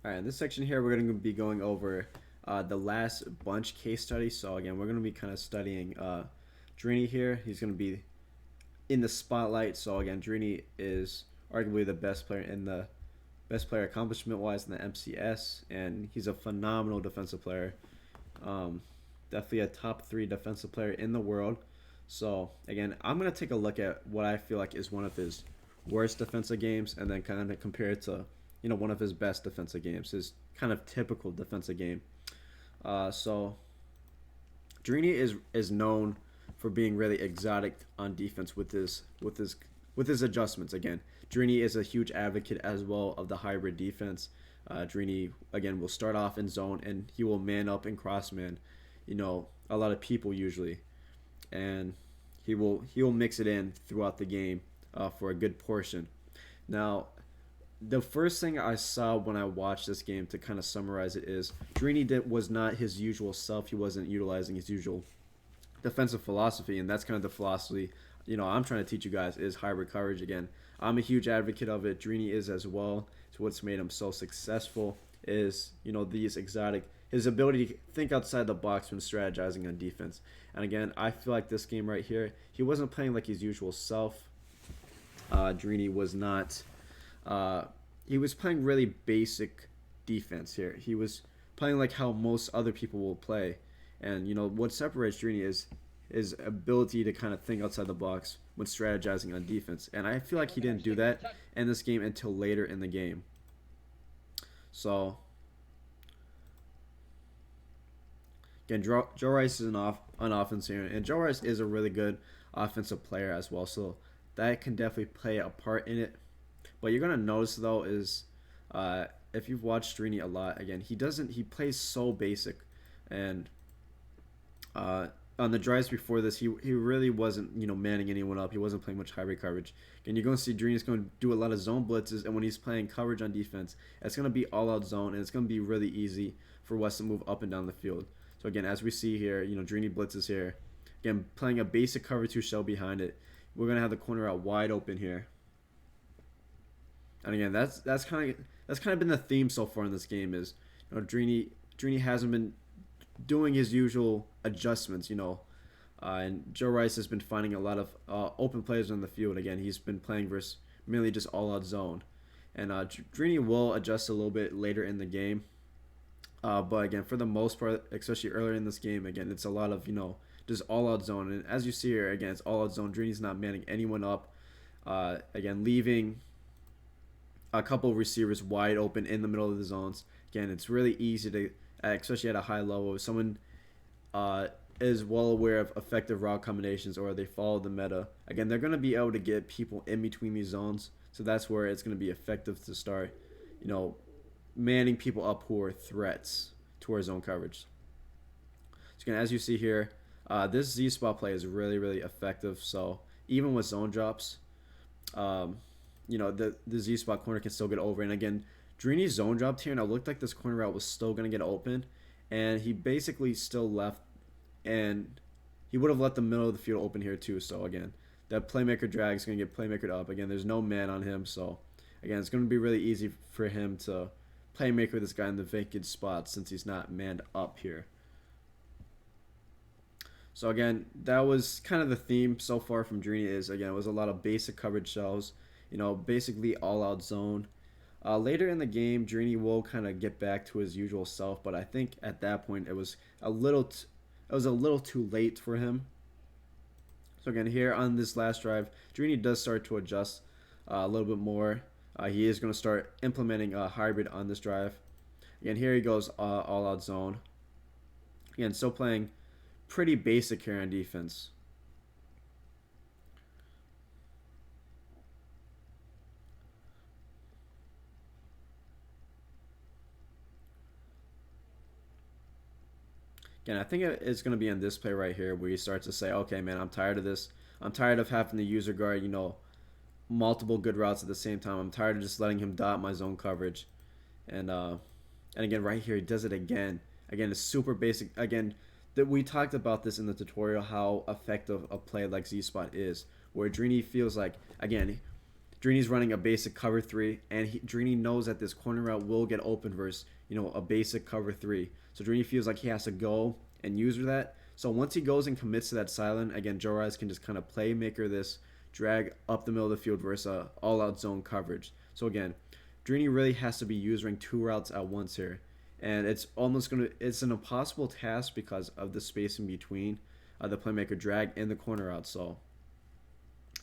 All right, in this section here, we're going to be going over the last bunch case study. So again, we're going to be kind of studying Drini here. He's going to be in the spotlight. So again, Drini is arguably the best player in the best player accomplishment wise in the MCS, and he's a phenomenal defensive player. Um, Definitely a top three defensive player in the world. So again, I'm gonna take a look at what I feel like is one of his worst defensive games, and then kind of compare it to one of his best defensive games, his kind of typical defensive game. So Drini is known for being really exotic on defense with his adjustments. Again, Drini is a huge advocate as well of the hybrid defense. Drini again will start off in zone and he will man up and cross man, a lot of people usually, and he will mix it in throughout the game for a good portion. Now, the first thing I saw when I watched this game, to kind of summarize it, is was not his usual self. He wasn't utilizing his usual defensive philosophy, and that's kind of the philosophy I'm trying to teach you guys is hybrid coverage. Again, I'm a huge advocate of it. Drini is as well. It's what's made him so successful is these exotic his ability to think outside the box when strategizing on defense. And again, I feel like this game right here, he wasn't playing like his usual self. Drini was not. He was playing really basic defense here. He was playing like how most other people will play. And what separates Drini is his ability to kind of think outside the box when strategizing on defense. And I feel like he didn't do that in this game until later in the game. So again, Joe Rice is on offense here, and Joe Rice is a really good offensive player as well. So that can definitely play a part in it. What you're gonna notice though is, if you've watched Drini a lot, again, he plays so basic, and on the drives before this, he really wasn't manning anyone up. He wasn't playing much hybrid coverage. And you're going to see Drini's going to do a lot of zone blitzes, and when he's playing coverage on defense, it's going to be all out zone, and it's going to be really easy for West to move up and down the field. So again, as we see here, Drini blitzes here. Again, playing a basic cover two shell behind it. We're going to have the corner out wide open here. And again, that's kind of been the theme so far in this game is Drini hasn't been doing his usual adjustments, and Joe Rice has been finding a lot of open players on the field. Again, he's been playing versus merely just all-out zone, and Drini will adjust a little bit later in the game, but again, for the most part, especially earlier in this game, again, it's a lot of just all-out zone, and as you see here, again, it's all-out zone. Drini's not manning anyone up, again, leaving a couple of receivers wide open in the middle of the zones. Again, it's really easy to, especially at a high level, if someone is well aware of effective route combinations or they follow the meta, again, they're going to be able to get people in between these zones. So that's where it's going to be effective to start, manning people up who are threats towards zone coverage. So again, as you see here, this Z spot play is really, really effective. So even with zone drops, the Z spot corner can still get over. And again, Drini zone dropped here, and it looked like this corner route was still going to get open, and he basically still left, and he would have let the middle of the field open here too. So again, that playmaker drag is going to get playmakered up. Again, there's no man on him, so again, it's going to be really easy for him to playmaker this guy in the vacant spot since he's not manned up here. So again, that was kind of the theme so far from Drini is, again, it was a lot of basic coverage shells, basically all-out zone. Later in the game, Drini will kind of get back to his usual self, but I think at that point it was a little too late for him. So again, here on this last drive, Drini does start to adjust a little bit more. He is going to start implementing a hybrid on this drive. Again, here he goes all out zone. Again, still playing pretty basic here on defense. Again, I think it's going to be on this play right here where he starts to say, okay, man, I'm tired of this. I'm tired of having the user guard, multiple good routes at the same time. I'm tired of just letting him dot my zone coverage. And again, right here, he does it again. Again, it's super basic. Again, that we talked about this in the tutorial, how effective a play like Z-Spot is, where Drini feels like, again, Drini's running a basic cover three, and Drini knows that this corner route will get open versus a basic cover three. So Drini feels like he has to go and use that. So once he goes and commits to that silent, again, Joe Rice can just kind of playmaker this drag up the middle of the field versus all-out zone coverage. So again, Drini really has to be using two routes at once here, and it's an impossible task because of the space in between the playmaker drag and the corner route. So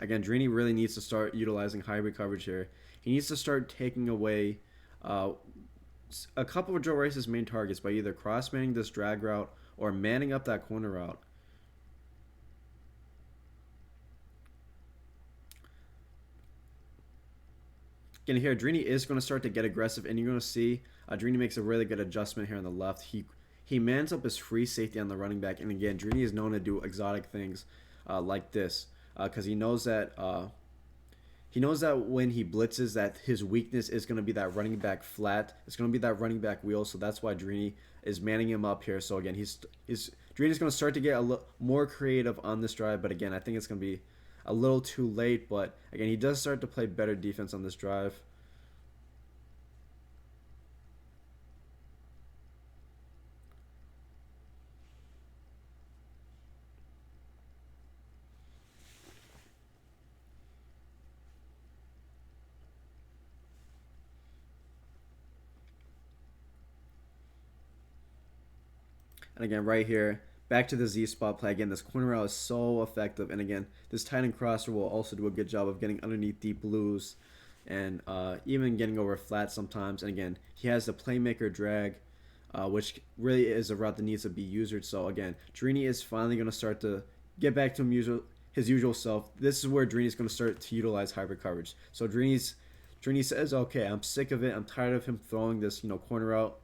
again, Drini really needs to start utilizing hybrid coverage here. He needs to start taking away a couple of Joe Rice's main targets by either cross-manning this drag route or manning up that corner route. Again, here, Drini is going to start to get aggressive, and you're going to see Drini makes a really good adjustment here on the left. He mans up his free safety on the running back, and again, Drini is known to do exotic things like this because he knows that when he blitzes that his weakness is going to be that running back flat. It's going to be that running back wheel, so that's why Drini is manning him up here. So again, Drini's going to start to get a little more creative on this drive, but again, I think it's going to be a little too late. But again, he does start to play better defense on this drive. And again, right here, back to the Z spot play. Again, this corner route is so effective. And again, this tight end crosser will also do a good job of getting underneath deep blues and even getting over flat sometimes. And again, he has the playmaker drag, which really is a route that needs to be used. So again, Drini is finally going to start to get back to his usual self. This is where Drini is going to start to utilize hybrid coverage. So Drini says, okay, I'm sick of it. I'm tired of him throwing this, corner route,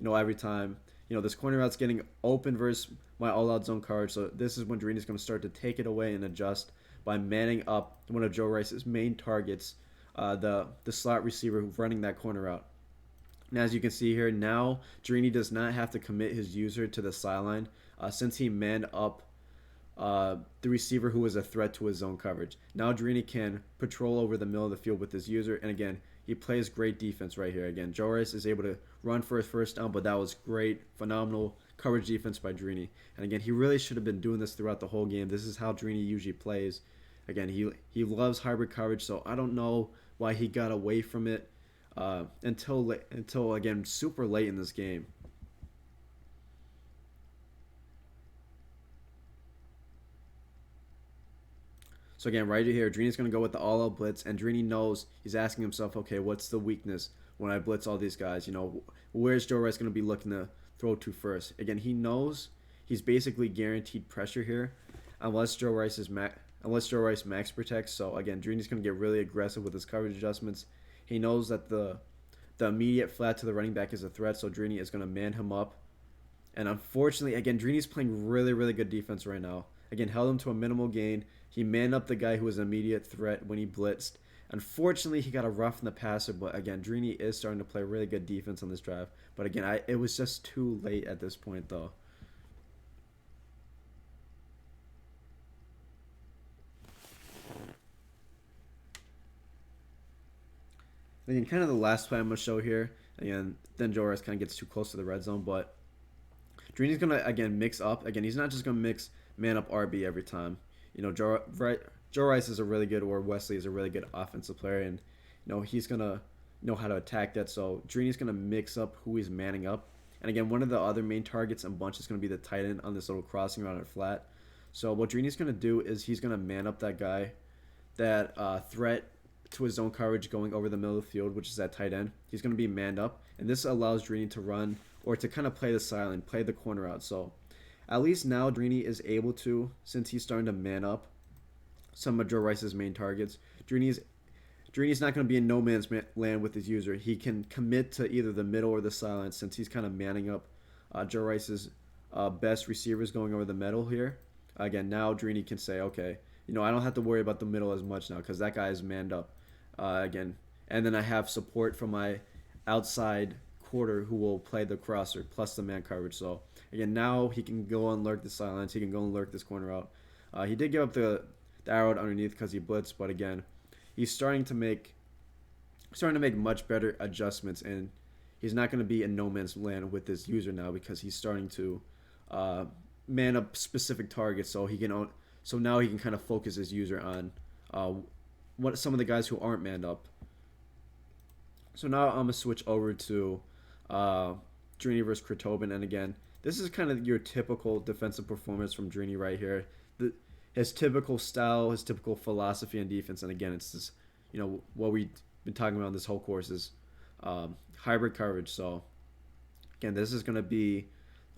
every time. This corner route's getting open versus my all-out zone coverage. So this is when Drini's going to start to take it away and adjust by manning up one of Joe Rice's main targets, the slot receiver running that corner route. Now, as you can see here, now Drini does not have to commit his user to the sideline since he manned up the receiver who was a threat to his zone coverage. Now Drini can patrol over the middle of the field with his user, and again, he plays great defense right here. Again, Joe Rice is able to run for his first down, but that was great, phenomenal coverage defense by Drini. And again, he really should have been doing this throughout the whole game. This is how Drini usually plays. Again, he loves hybrid coverage, so I don't know why he got away from it until again super late in this game. So again, right here, Drini's going to go with the all-out blitz, and Drini knows he's asking himself, okay, what's the weakness when I blitz all these guys? Where's Joe Rice going to be looking to throw to first? Again, he knows he's basically guaranteed pressure here, unless Joe Rice max protects. So again, Drini's going to get really aggressive with his coverage adjustments. He knows that the immediate flat to the running back is a threat, so Drini is going to man him up. And unfortunately, again, Drini's playing really, really good defense right now. Again, held him to a minimal gain. He manned up the guy who was an immediate threat when he blitzed. Unfortunately, he got a rough in the passer, but again, Drini is starting to play really good defense on this drive. But again, it was just too late at this point, though. Again, kind of the last play I'm going to show here. Again, then Joe Rice kind of gets too close to the red zone, but Drini's going to, again, mix up. Again, he's not just going to mix man up RB every time. Joe Rice is a really good, or Wesley is a really good offensive player, and he's gonna know how to attack that. So Drini's gonna mix up who he's manning up, and again, one of the other main targets and bunch is gonna be the tight end on this little crossing route at flat. So what Drini's gonna do is he's gonna man up that guy, that threat to his zone coverage going over the middle of the field, which is that tight end. He's gonna be manned up, and this allows Drini to run or to kind of play the silent, play the corner out. So at least now Drini is able to, since he's starting to man up some of Joe Rice's main targets. Drini's not going to be in no man's land with his user. He can commit to either the middle or the silence since he's kind of manning up Joe Rice's best receivers going over the middle here. Again, now Drini can say, okay, I don't have to worry about the middle as much now because that guy is manned up again. And then I have support from my outside quarter who will play the crosser plus the man coverage. So again, now he can go and lurk the silence. He can go and lurk this corner out. He did give up the arrow underneath because he blitzed, but again, he's starting to make much better adjustments, and he's not going to be in no man's land with this user now because he's starting to uh, man up specific targets, so so now he can kind of focus his user on uh, what some of the guys who aren't manned up. So now I'm gonna switch over to uh, Drini versus Krotobin, and again, this is kind of your typical defensive performance from Drini right here. His typical style, his typical philosophy and defense, and again, it's this, what we've been talking about in this whole course is hybrid coverage. So again, this is gonna be,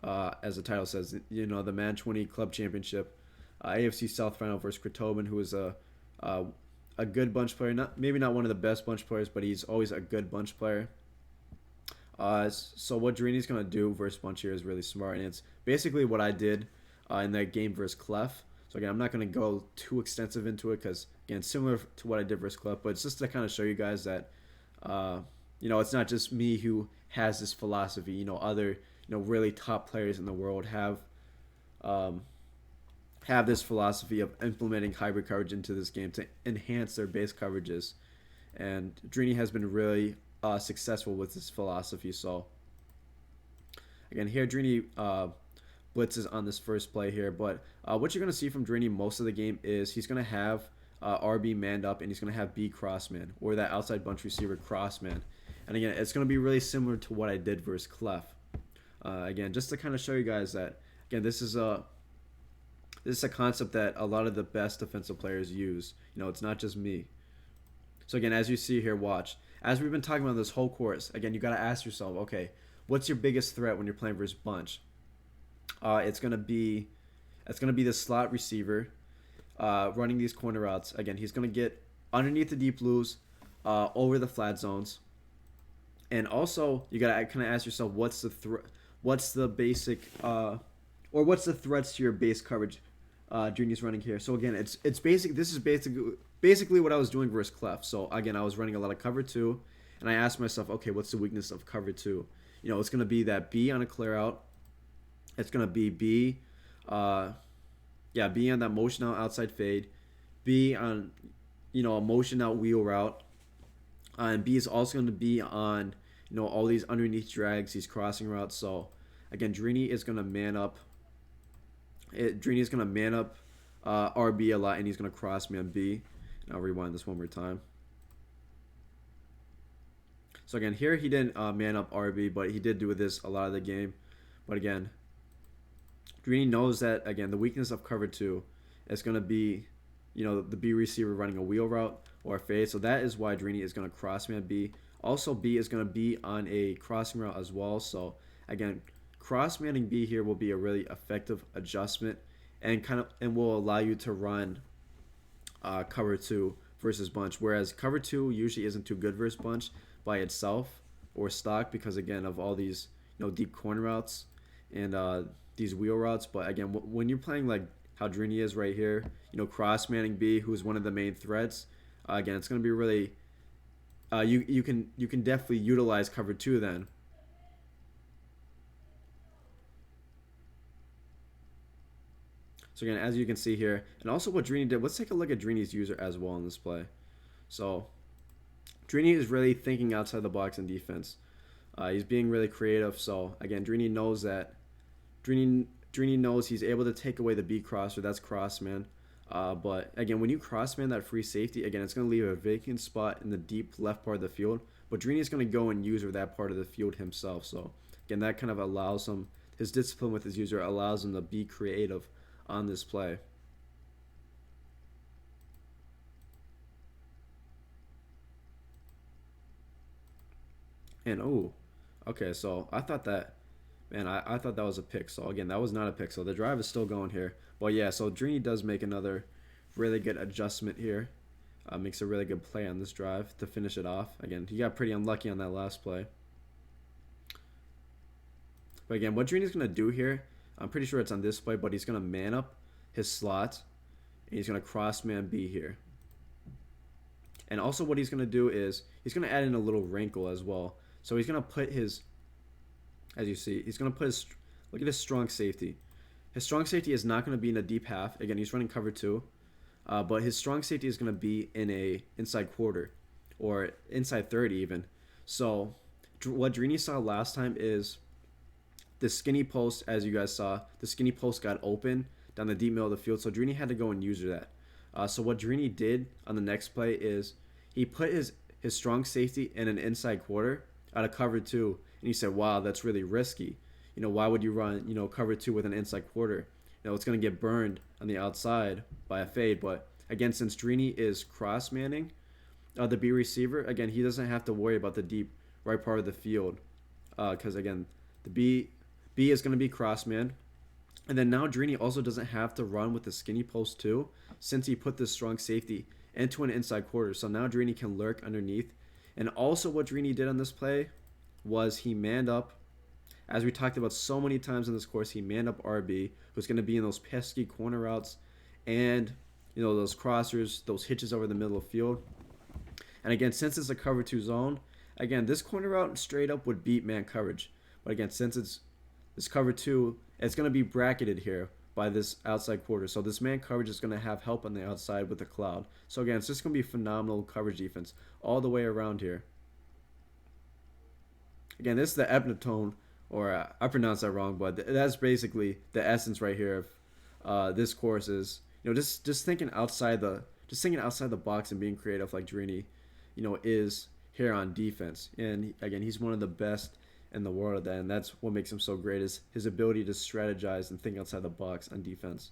as the title says, the Man 20 Club Championship, AFC South Final versus Krotobin, who is uh, a good bunch player. Maybe not one of the best bunch players, but he's always a good bunch player. So what Drini's gonna do versus bunch here is really smart, and it's basically what I did in that game versus Clef. So again, I'm not gonna go too extensive into it because again, similar to what I did versus Clef, but it's just to kind of show you guys that it's not just me who has this philosophy. Other really top players in the world have this philosophy of implementing hybrid coverage into this game to enhance their base coverages, and Drini has been really successful with this philosophy. So again, here Drini blitzes on this first play here, but what you're going to see from Drini most of the game is he's going to have RB manned up, and he's going to have B crossman, or that outside bunch receiver crossman. And again, it's going to be really similar to what I did versus Clef. Again, just to kind of show you guys that, again, this is a concept that a lot of the best defensive players use. It's not just me. So again, as you see here, watch. As we've been talking about this whole course, again, you got to ask yourself, okay, what's your biggest threat when you're playing versus bunch? It's gonna be the slot receiver running these corner routes. Again, he's gonna get underneath the deep blues, over the flat zones, and also you gotta kind of ask yourself, what's the basic or what's the threats to your base coverage Junior's running here. So again, this is basically what I was doing versus Clef. So again, I was running a lot of cover 2, and I asked myself, okay, what's the weakness of cover 2? It's going to be that B on a clear out. It's going to be B on that motion out outside fade, B on a motion out wheel route, and B is also going to be on all these underneath drags, these crossing routes. So again, Drini is going to man up. Drini is going to man up RB a lot, and he's going to cross man B. And I'll rewind this one more time. So again, here he didn't man up RB, but he did do this a lot of the game. But again, Drini knows that, again, the weakness of cover 2 is going to be, the B receiver running a wheel route or a fade. So that is why Drini is going to cross man B. Also, B is going to be on a crossing route as well. So again, cross manning B here will be a really effective adjustment, and will allow you to run cover 2 versus bunch, whereas cover 2 usually isn't too good versus bunch by itself or stock because, again, of all these deep corner routes and these wheel routes. But again, when you're playing like how Drini is right here, cross manning B, who's one of the main threats, again, it's going to be really you can definitely utilize cover 2 then. So again, as you can see here, and also what Drini did, let's take a look at Drini's user as well in this play. So Drini is really thinking outside the box in defense. He's being really creative. So again, Drini knows that Drini knows he's able to take away the B crosser. That's crossman. But again, when you crossman that free safety, again, it's going to leave a vacant spot in the deep left part of the field. But Drini is going to go and use that part of the field himself. So again, that kind of allows him, his discipline with his user allows him to be creative on this play. And okay, so I thought that, man, I thought that was a pick. So again, that was not a pick. So the drive is still going here. But yeah, so Drini does make another really good adjustment here. Makes a really good play on this drive to finish it off. Again, he got pretty unlucky on that last play. But again, what Drini's going to do here, I'm pretty sure it's on this play, but he's going to man up his slot, and he's going to cross man B here. And also what he's going to do is he's going to add in a little wrinkle as well. So he's going to put his, as you see, he's going to put his, look at his strong safety. His strong safety is not going to be in a deep half. Again, he's running cover 2. But his strong safety is going to be in a inside quarter or inside 30 even. So what Drini saw last time is the skinny post, as you guys saw, the skinny post got open down the deep middle of the field. So Drini had to go and use that. So what Drini did on the next play is he put his strong safety in an inside quarter out of cover two, and he said, "Wow, that's really risky. Why would you run cover two with an inside quarter? It's going to get burned on the outside by a fade." But again, since Drini is cross manning the B receiver, again he doesn't have to worry about the deep right part of the field because again the B is going to be cross man. And then now Drini also doesn't have to run with the skinny post too, since he put this strong safety into an inside quarter. So now Drini can lurk underneath. And also what Drini did on this play was he manned up. As we talked about so many times in this course, he manned up RB, who's going to be in those pesky corner routes and those crossers, those hitches over the middle of the field. And again, since it's a cover two zone, again this corner route straight up would beat man coverage. But again, since it's this cover two, it's going to be bracketed here by this outside quarter. So this man coverage is going to have help on the outside with the cloud. So again, it's just going to be phenomenal coverage defense all the way around here. Again, this is the epitome, or I pronounced that wrong, but that's basically the essence right here of this course is just thinking outside the box and being creative like Drini, is here on defense. And again, he's one of the best in the world at that, and that's what makes him so great is his ability to strategize and think outside the box on defense.